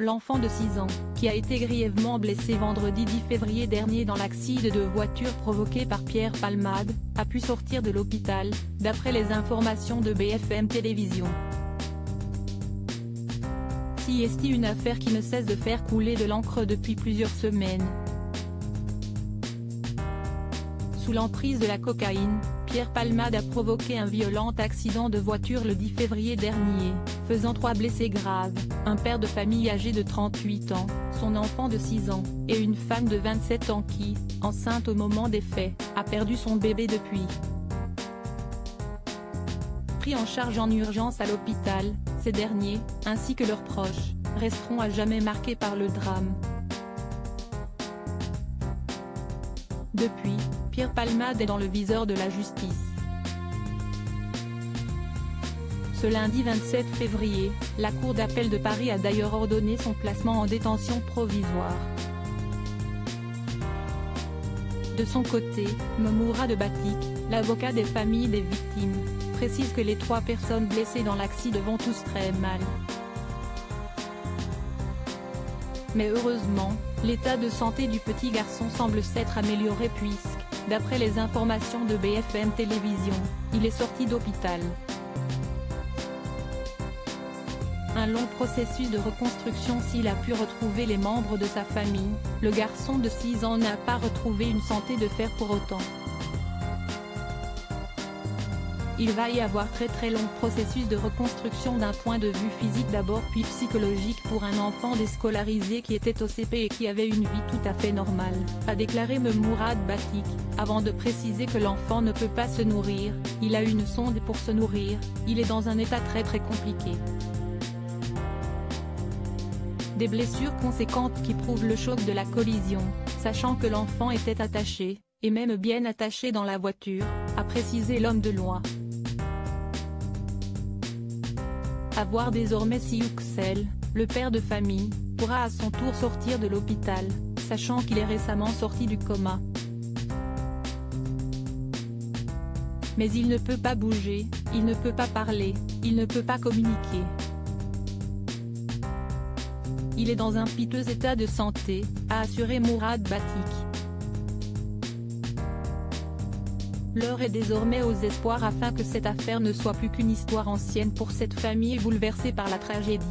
l'enfant de 6 ans, qui a été grièvement blessé vendredi 10 février dernier dans l'accident de voiture provoqué par Pierre Palmade, a pu sortir de l'hôpital, d'après les informations de BFM Télévision. C'est une affaire qui ne cesse de faire couler de l'encre depuis plusieurs semaines. Sous l'emprise de la cocaïne, Pierre Palmade a provoqué un violent accident de voiture le 10 février dernier, faisant 3 blessés graves, un père de famille âgé de 38 ans, son enfant de 6 ans, et une femme de 27 ans qui, enceinte au moment des faits, a perdu son bébé depuis. Pris en charge en urgence à l'hôpital, ces derniers, ainsi que leurs proches, resteront à jamais marqués par le drame. Depuis, Pierre Palmade est dans le viseur de la justice. Ce lundi 27 février, la Cour d'appel de Paris a d'ailleurs ordonné son placement en détention provisoire. De son côté, Mourad Batik, l'avocat des familles des victimes, précise que les 3 personnes blessées dans l'accident vont tous très mal. Mais heureusement, l'état de santé du petit garçon semble s'être amélioré puisque, d'après les informations de BFM Télévision, il est sorti d'hôpital. Un long processus de reconstruction. S'il a pu retrouver les membres de sa famille, le garçon de 6 ans n'a pas retrouvé une santé de fer pour autant. Il va y avoir très long processus de reconstruction d'un point de vue physique d'abord puis psychologique pour un enfant déscolarisé qui était au CP et qui avait une vie tout à fait normale, a déclaré Mourad Batik, avant de préciser que l'enfant ne peut pas se nourrir, il a une sonde pour se nourrir, il est dans un état très compliqué. Des blessures conséquentes qui prouvent le choc de la collision, sachant que l'enfant était attaché, et même bien attaché dans la voiture, a précisé l'homme de loi. À voir désormais si Yüksel, le père de famille, pourra à son tour sortir de l'hôpital, sachant qu'il est récemment sorti du coma. Mais il ne peut pas bouger, il ne peut pas parler, il ne peut pas communiquer. Il est dans un piteux état de santé, a assuré Mourad Batik. L'heure est désormais aux espoirs afin que cette affaire ne soit plus qu'une histoire ancienne pour cette famille bouleversée par la tragédie.